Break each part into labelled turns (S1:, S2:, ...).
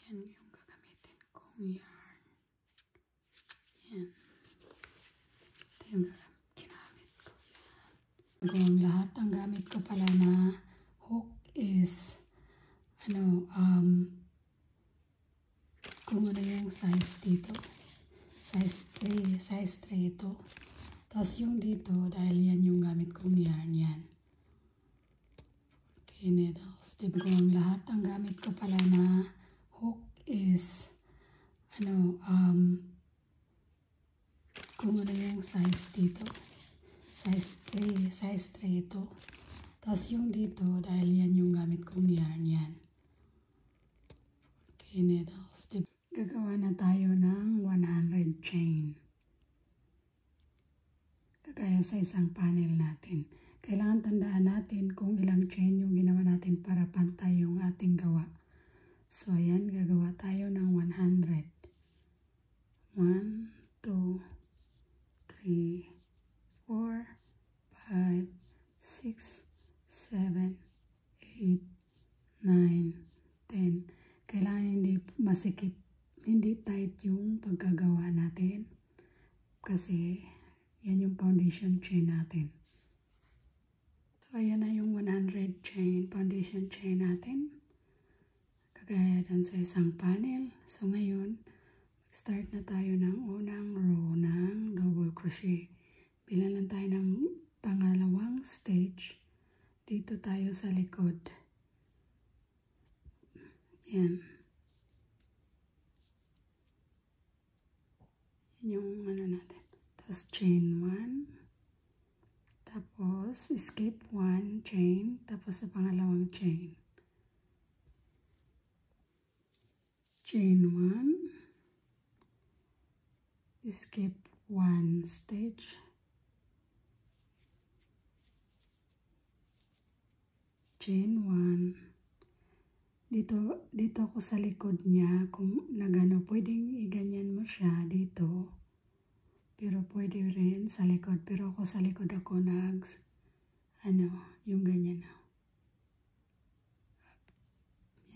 S1: Yan yung gagamitin kong yarn. Yan. Ito yung ginamit ko. Yan. Kung lahat ang gamit ko pala na hook is kung ano yung size dito. Size 3 ito. Tapos yung dito, dahil yan yung gamit kong yarn, yan. Okay, needles. Diba kung lahat ang gamit ko pala na hook is kung ano yung size dito. Size 3 ito. Tapos yung dito, dahil yan yung gamit kong yarn, yan. Okay, needles. Diba? Gagawa na tayo ng 100 chain. Kagaya sa isang panel natin. Kailangan tandaan natin kung ilang chain yung ginawa natin para pantay yung ating gawa. So, ayan, gagawa tayo ng 100. 1, 2, 3, 4, 5, 6, 7, 8, 9, 10. Kailangan hindi masikip, hindi tight yung pagkagawa natin. Kasi, yan yung foundation chain natin. So, ayan na yung 100 chain, foundation chain natin. Kagaya dan sa isang panel. So, ngayon, mag-start na tayo ng unang row ng double crochet. Bilan lang tayo ng pangalawang stage. Dito tayo sa likod. Yan. Yan yung natin. Tapos, chain 1. Tapos, skip 1 chain. Tapos, sa pangalawang chain. Chain 1. Skip 1 stage. Chain 1. Dito ako sa likod niya. Kung nagano, pwedeng iganyan mo siya dito. Pero pwede rin sa likod. Pero ako sa likod ako yung ganyan.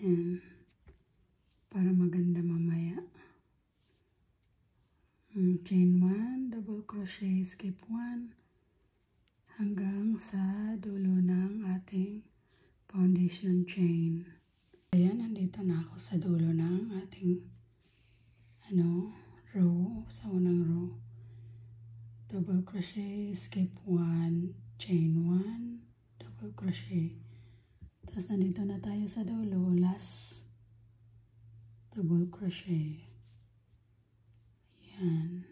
S1: Yan. Para maganda mamaya. Chain 1, double crochet, skip 1. Hanggang sa dulo ng ating foundation chain. Ayan, nandito na ako sa dulo ng ating row, sa unang row. Double crochet, skip 1, chain 1, double crochet. Tapos nandito na tayo sa dulo, last double crochet. Yan.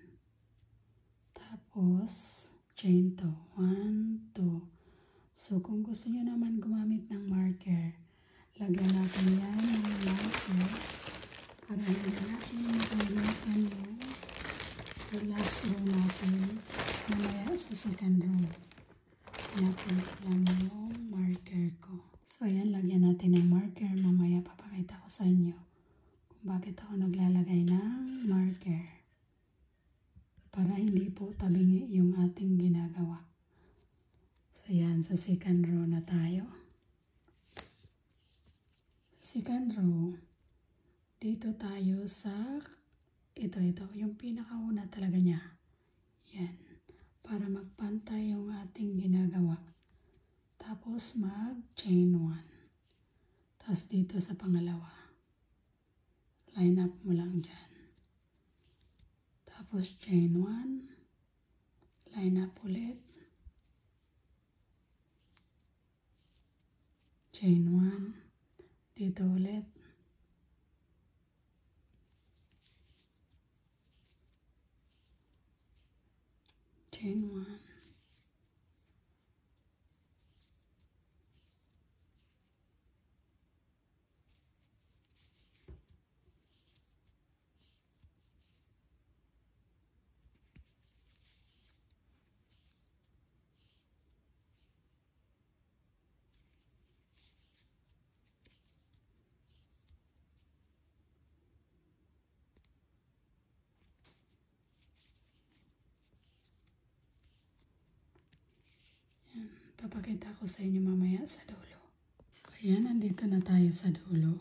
S1: Tapos, chain to. 1, 2. So, kung gusto nyo naman gumamit ng marker, lagyan natin yan ng marker para hindi natin makalimutan yung last row natin mamaya sa second row. Natin ko lang yung marker ko. So, ayan, lagyan natin ng marker. Mamaya papakita ko sa inyo kung bakit ako naglalagay ng marker. Para hindi po tabingi yung ating ginagawa. So, ayan, sa second row na tayo. Second row, dito tayo sa ito, yung pinakauna talaga niya. Yan, para magpantay yung ating ginagawa. Tapos mag-chain 1. Tapos dito sa pangalawa, line up mo lang dyan. Tapos chain 1, line up ulit. Chain 1. Dito ulit. Chain 1. Papakita ko sa inyo mamaya sa dulo. So, ayan, nandito na tayo sa dulo.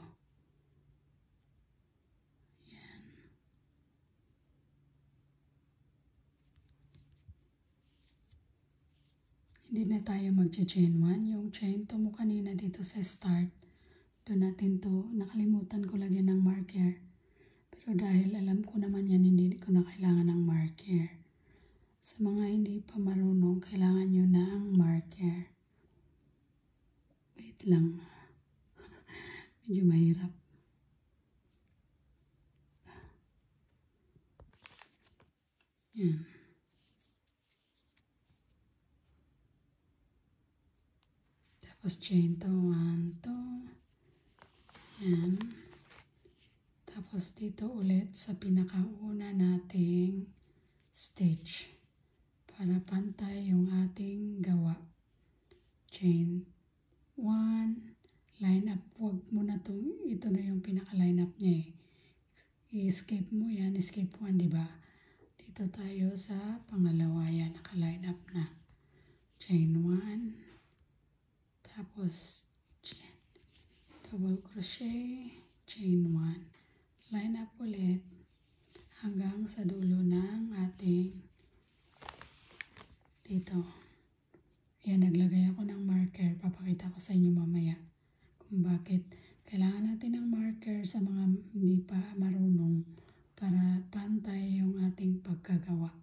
S1: Hindi na tayo mag-chain 1. Yung chain 2 mo kanina dito sa start, doon natin to, nakalimutan ko lagyan ng marker. Pero dahil alam ko naman yan, hindi ko na kailangan ng marker. Sa mga hindi pa marunong, kailangan nyo ng marker. Wait lang. Medyo mahirap. Yan. Tapos chain to, 1, 2. Yan. Tapos dito ulit sa pinakauna nating stitch. Para pantay yung ating gawa. Chain 1. Line up. Huwag mo na to. Ito na yung pinaka-line up niya eh. I-escape mo yan. Escape 1, diba? Dito tayo sa pangalawa yan. Naka-line up na. Chain 1. Tapos, double crochet, chain 1. Line up ulit hanggang sa dulo ng ating dito. Yan, naglagay ako ng marker. Papakita ko sa inyo mamaya kung bakit kailangan natin ng marker sa mga hindi pa marunong para pantay yung ating pagkagawa.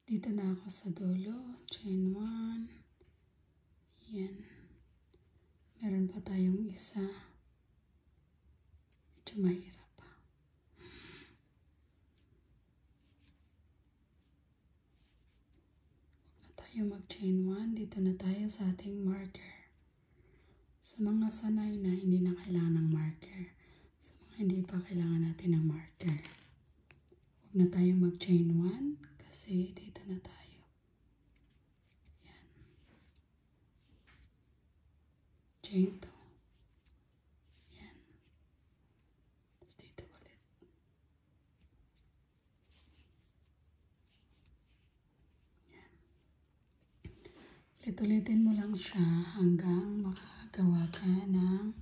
S1: Dito na ako sa dulo, chain 1. Yan. Meron pa tayong isa. Medyo mahirap pa. Huwag na tayo mag-chain 1. Dito na tayo sa ating marker. Sa mga sanay na hindi na kailangan ng marker. Sa mga hindi pa kailangan natin ng marker. Huwag na tayo mag-chain 1 kasi dito na tayo. Chain 2. Yan. Tapos dito ulit. Yan. Ulit-ulitin mo lang siya hanggang makagawa ka ng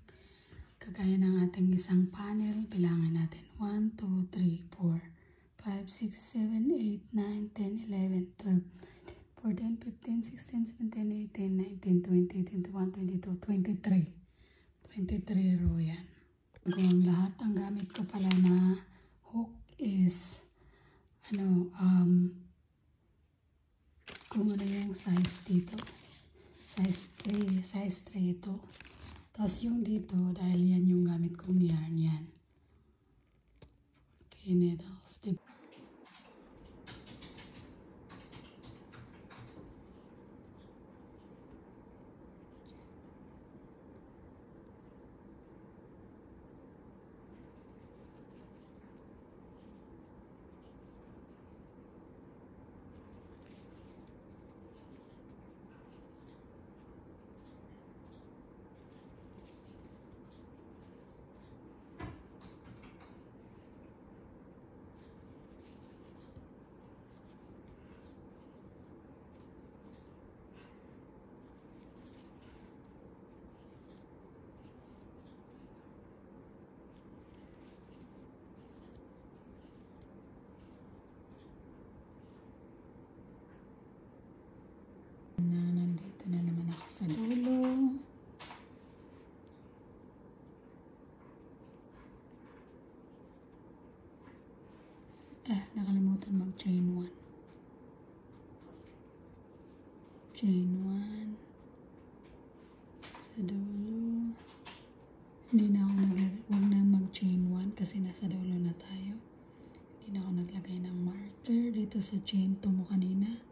S1: kagaya ng ating isang panel. Bilangan natin 1, 2, 3, 4, 5, 6, 7, 8, 9, 10, 11, 12, 14, 15, 16, 17, 18, 19, 20, 21, 22, 23. 23 row yan. Kung lahat, ang gamit ko pala na hook is, kung ano yung size dito. Size 3 ito. Tapos yung dito, dahil yan yung gamit kong yarn, yan. Okay, needles, diba? Nandito na naman ako sa dulo. Nakalimutan mag-chain 1. Chain 1. Sa dulo. Hindi na ako naglagay. Huwag na mag-chain 1 kasi nasa dulo na tayo. Hindi na ako naglagay ng marker dito sa chain 2 mo kanina.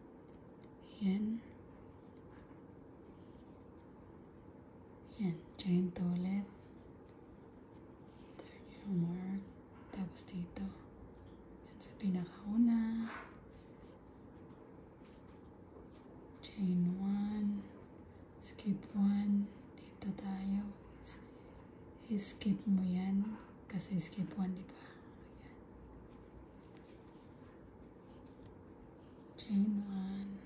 S1: Yan. Yan. Chain 2 ulit. Turn yung mark. Tapos dito. Yan sa pinakauna. Chain 1. Skip 1. Dito tayo. I-skip mo yan. Kasi skip 1, di ba? Ayan. Chain 1.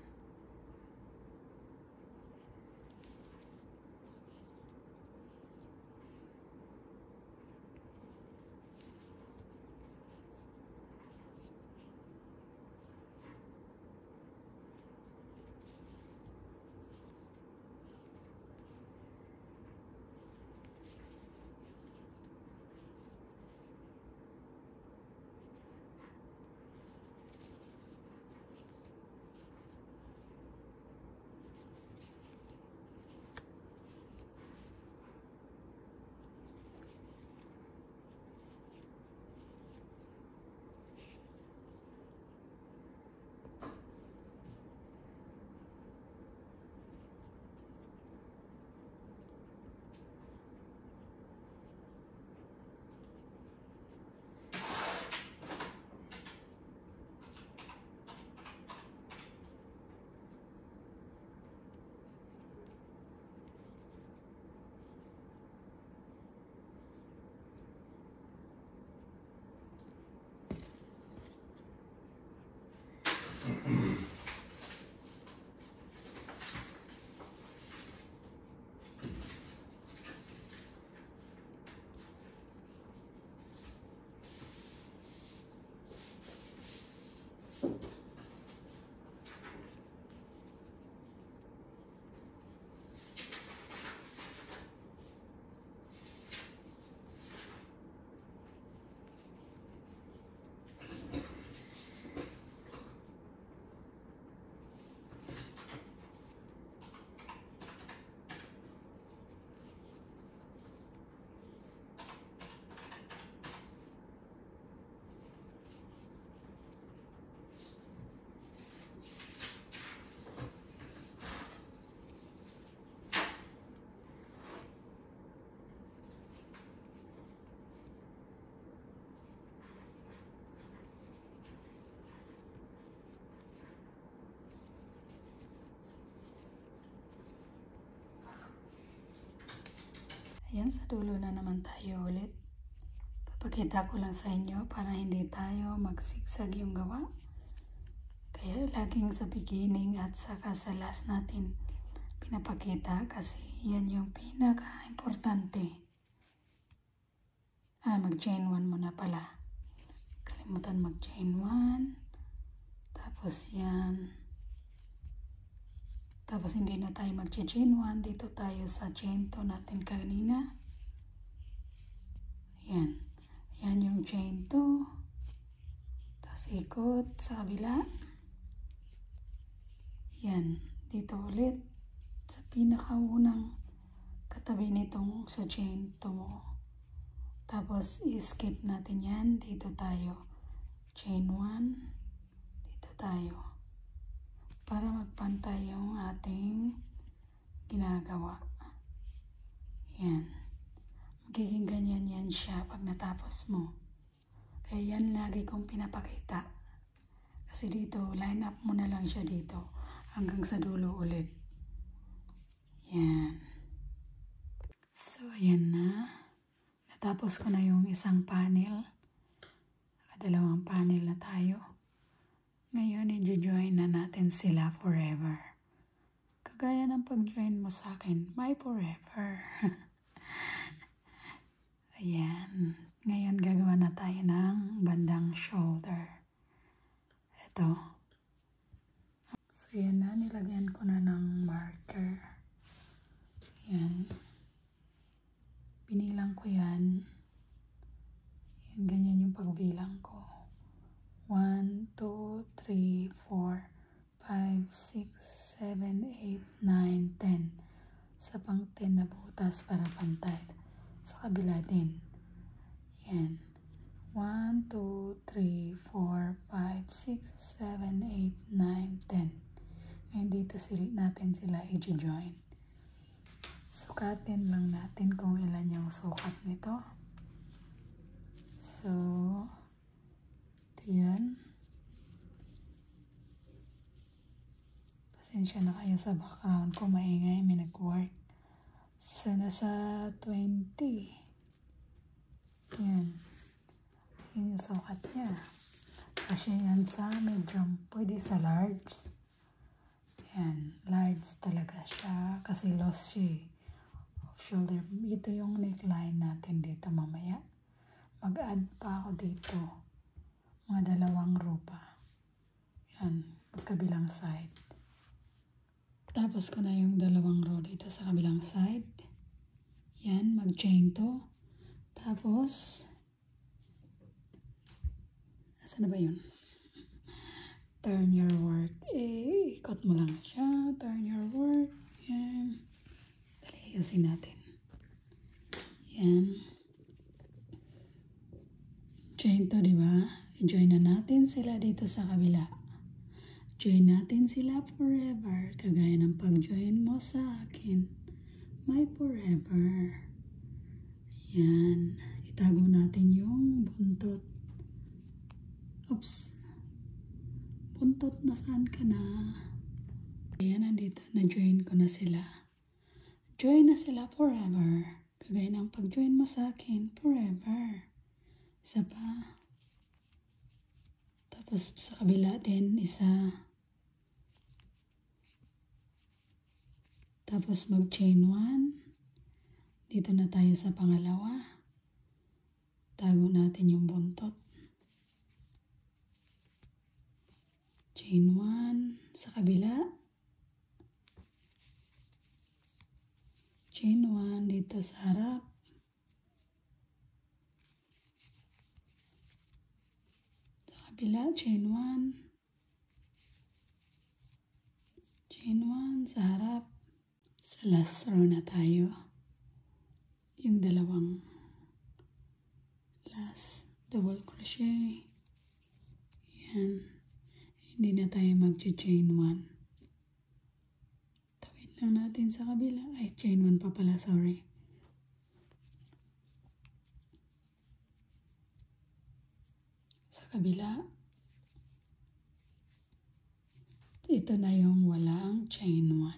S1: Yan, sa dulo na naman tayo ulit. Papakita ko lang sa inyo para hindi tayo magsigsag yung gawa. Kaya laging sa beginning at saka sa last natin pinapakita kasi yan yung pinaka-importante. Mag-chain 1 muna pala. Kalimutan mag-chain 1. Tapos yan. Tapos hindi na tayo mag-chain 1. Dito tayo sa chain 2 natin kanina. Yan. Yan yung chain 2. Tapos ikot sa kabila. Yan. Dito ulit. Sa pinakaunang katabi nitong sa chain 2 mo. Tapos i-skip natin yan. Dito tayo. Chain 1. Dito tayo. Para magpantay yung ating ginagawa. Yan. Magiging ganyan yan siya pag natapos mo. Kaya yan lagi kong pinapakita. Kasi dito, line up mo na lang siya dito. Hanggang sa dulo ulit. Yan. So, ayan na. Natapos ko na yung isang panel. Dalawang panel na tayo. Ngayon, i-join na natin sila forever. Kagaya ng pag-join mo sa akin, my forever. Ayan. Ngayon, gagawa na tayo ng bandang shoulder. Ito. So, yan na. Nilagyan ko na ng marker. Yan. Binilang ko yan. Yan, ganyan yung pagbilang ko. 1, 2, 3, 4, 5, 6, 7, 8, 9, 10. Sa pang 10 na butas para pantay. Sa kabila din. Yan. 1, 2, 3, 4, 5, 6, 7, 8, 9, 10. Ngayon dito natin sila i-join. Sukatin lang natin kung ilan yung sukat nito. So, yan. Pasensya na kayo sa background ko. Maingay, may nag-work. So, nasa 20. Yan. Yan yung sukat niya. Kasi yan sa medium. Pwede sa large. Yan. Large talaga siya. Kasi lost siya off shoulder. Ito yung neckline natin dito mamaya. Mag-add pa ako dito. Mga 2 row pa. Yan, magkabilang side. Tapos ko na yung 2 row dito sa kabilang side. Yan, mag-chain to. Tapos, asan na ba yun? Turn your work. Ikot mo lang siya. Turn your work. Yan. Dali, ayusin natin. Yan. Chain to, diba? I-join na natin sila dito sa kabila. Join natin sila forever. Kagaya ng pag-join mo sa akin. My forever. Yan. Itago natin yung buntot. Oops. Buntot, nasaan ka na? Ayan, nandito. Na-join ko na sila. Join na sila forever. Kagaya ng pag-join mo sa akin. Forever. Isa pa. Tapos sa kabila din, isa. Tapos mag-chain 1. Dito na tayo sa pangalawa. Tago natin yung buntot. Chain 1 sa kabila. Chain 1 dito sa harap. Kabila, chain 1. Chain 1 sa harap. Sa last row na tayo. Yung 2 last double crochet. Yan. Hindi na tayo mag-chain 1. Tawid lang natin sa kabila. Ay, chain 1 pa pala, sorry. Kabila. Ito na yung walang chain 1.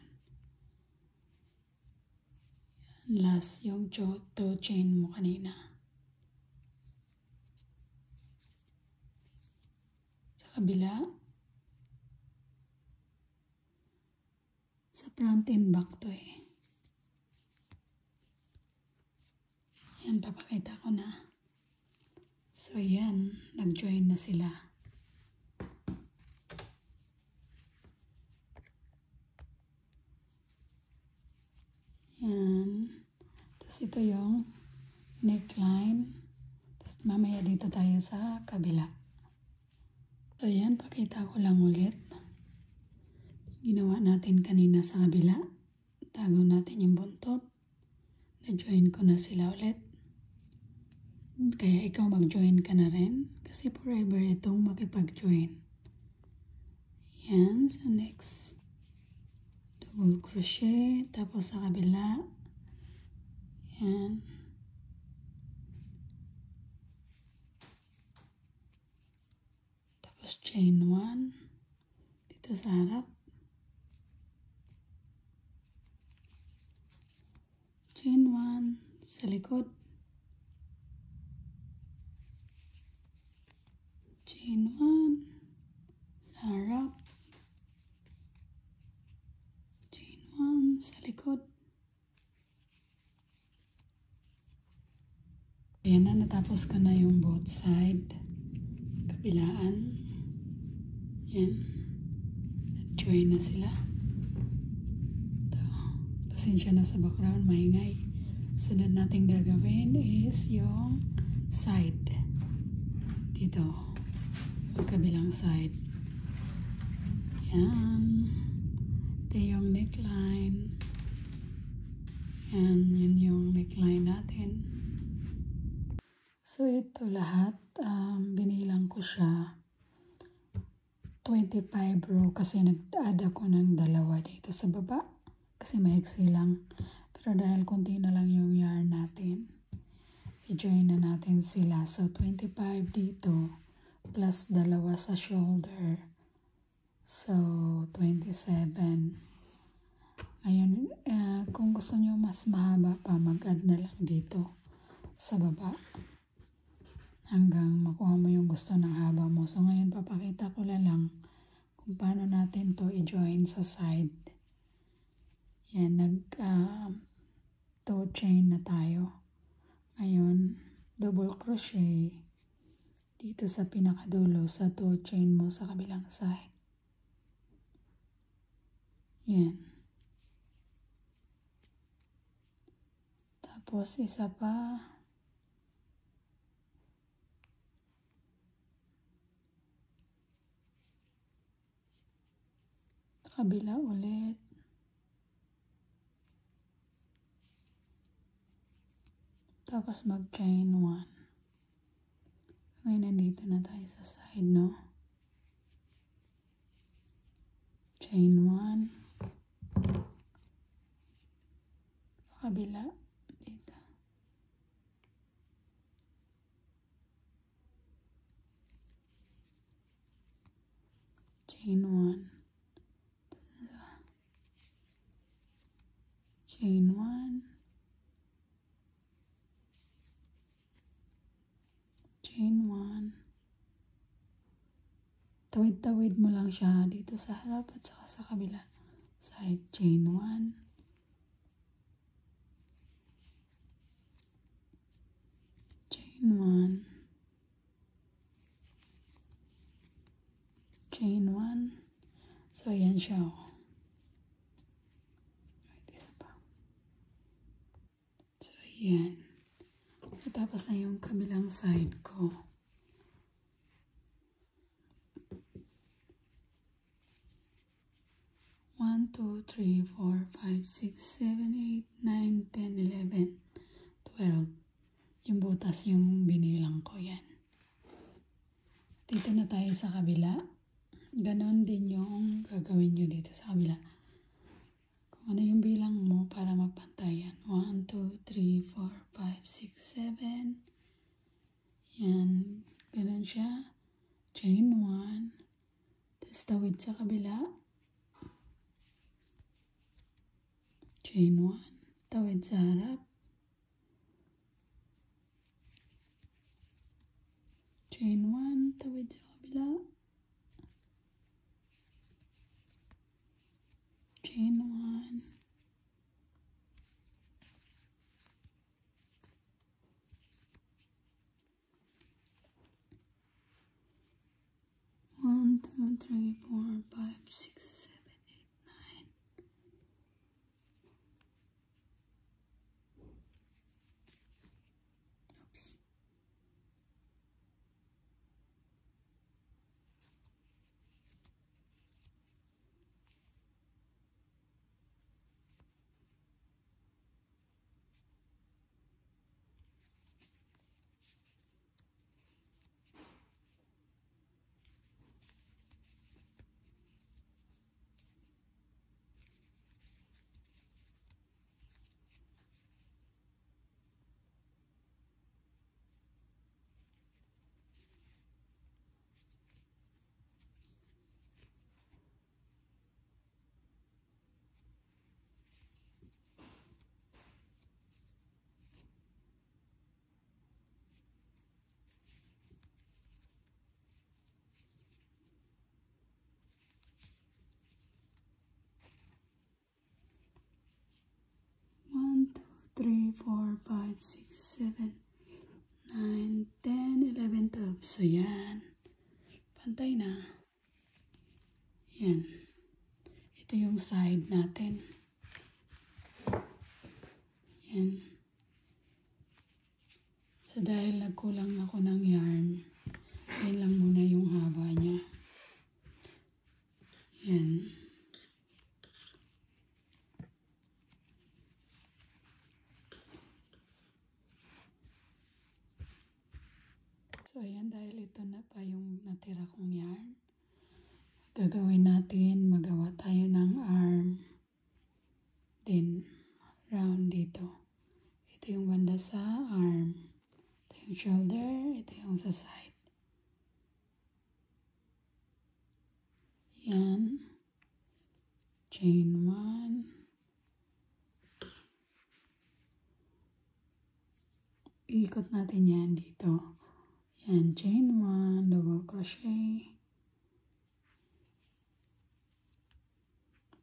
S1: last yung toe chain mo kanina. Sa kabila. Sa front and back to eh. Yan, papakita ko na. So yan, nag-join na sila. Yan. Tapos ito yung neckline. Tapos mamaya dito tayo sa kabila. So yan, pakita ko lang ulit. Ginawa natin kanina sa kabila. Tago natin yung buntot. Na-join ko na sila ulit. Kaya ikaw mag-join ka na rin. Kasi forever itong makipag-join. Yan. So next. Double crochet. Tapos sa kabila. Yan. Tapos chain 1. Dito sa harap. Chain 1 sa likod. Chain 1 sa harap. Chain 1 sa likod. Ayan na, natapos ko na yung both side. Kabilaan. Yan. Nag-join na sila. Pasensya na sa background, maingay. Sunod natin gagawin is yung side. Dito. Magkabilang side. Yan. Ito yung neckline. Yan. Yan yung neckline natin. So ito lahat. Binilang ko siya 25 row kasi nag-add ako ng dalawa dito sa baba. Kasi maiksi lang. Pero dahil konti na lang yung yarn natin, i-join na natin sila. So, 25 dito, plus dalawa sa shoulder. So, 27. Ngayon, kung gusto nyo mas mahaba pa, mag-add na lang dito sa baba. Hanggang makuha mo yung gusto ng haba mo. So, ngayon, papakita ko lang kung paano natin to i-join sa side. Yan, toe chain na tayo. Ngayon, double crochet dito sa pinakadulo sa toe chain mo sa kabilang side. Yan. Tapos, isa pa. Kabila ulit. Tapos mag-chain 1. Ngayon, nandito na tayo sa side, no? Chain 1. Sa kabila, dito. Chain 1. Chain 1. Chain 1. Tawid-tawid mo lang siya dito sa harap at saka sa kabila. Side chain 1. Chain 1. Chain 1. So, ayan siya. Isa pa. So, ayan. Natapos na yung kabilang side ko. 1, 2, 3, 4, 5, 6, 7, 8, 9, 10, 11, 12. Yung butas yung binilang ko yan. Dito na tayo sa kabila. Ganon din yung gagawin nyo dito sa kabila. Kung ano yung bilang mo para magpantayan. 1, 2, 3, 4, 5, 6, 7. Yan. Ganon siya. Chain 1. Tapos tawid sa kabila. Chain 1. Tawid sa harap. Chain 1, tawid sa kabila. Chain 1. One, two, three, 4, 5, 6, 7, 8, 9. Oops. One, two, three, 4, 5, 6, 7, 9, 10, 11, 12. So yan. Pantay na. Yan. Ito yung side natin. Yan. So dahil nagkulang ako ng yarn, yan lang muna yung haba niya. Yan. So ayan, dahil ito na pa yung natira kong yarn, gagawin natin, magawa tayo ng arm, then round dito. Ito yung banda sa arm, ito yung shoulder, ito yung sa side. Yan, chain 1, ikot natin yan dito. Yan, chain 1, double crochet,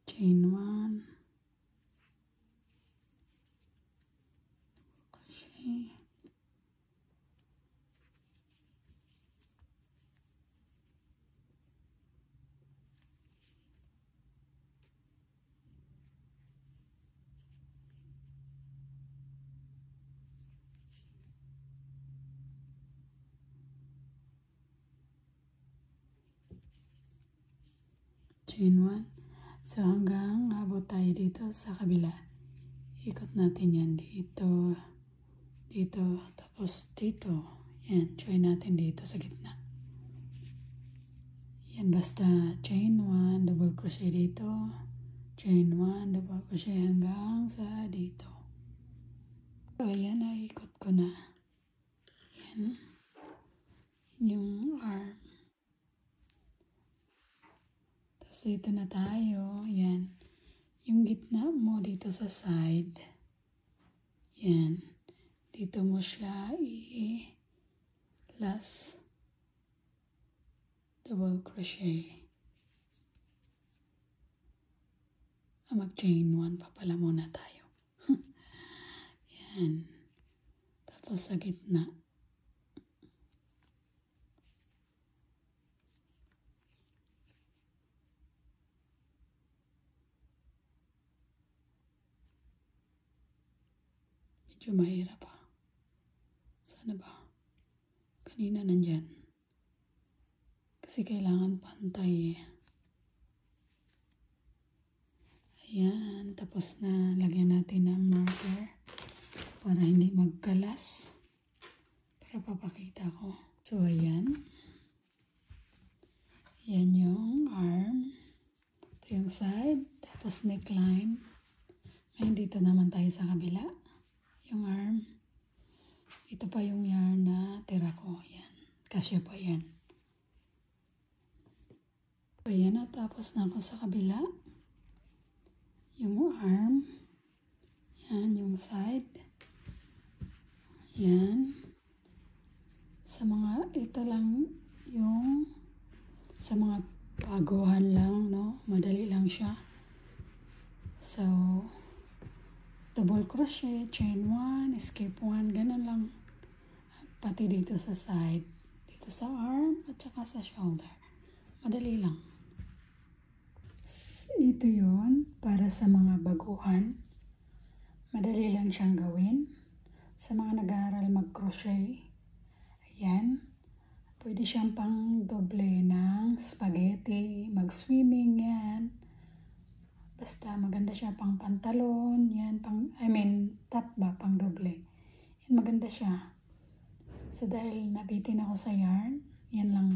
S1: chain 1, crochet, chain 1. So hanggang abot tayo dito sa kabila. Ikot natin yan dito, dito, tapos dito. Yan, join natin dito sa gitna. Yan, basta chain 1, double crochet dito, chain 1, double crochet hanggang sa dito. So ayan, naikot ko na. Yan, yung arm. So, ito na tayo. Yan. Yung gitna mo dito sa side. Yan. Dito mo siya last double crochet. Mag-chain 1 pa pala muna tayo. Yan. Tapos sa gitna. Medyo mahirap pa. Sana ba? Kanina nandyan. Kasi kailangan pantay eh. Ayan. Tapos na. Lagyan natin ng marker para hindi magkalas. Para papakita ko. So ayan. Ayan yung arm. Ito yung side. Tapos neckline. Ngayon dito naman tayo sa kabila. Yung arm. Ito pa yung yarn na tira ko. Yan. Kasya pa yan. So, yan na. Tapos na ako sa kabila. Yung arm. Yan. Yung side. Yan. ito lang yung sa mga baguhan lang, no? Madali lang siya. So, double crochet, chain 1, escape 1, ganun lang. Pati dito sa side, dito sa arm, at saka sa shoulder. Madali lang. Ito yon para sa mga baguhan. Madali lang siyang gawin. Sa mga nag-aaral mag-crochet, ayan, pwede siyang pang doble ng spaghetti, mag-swimming, yan. Basta maganda siya pang pantalon, yan, top ba, pang doble. Yan, maganda siya. So dahil nabitin ako sa yarn, yan lang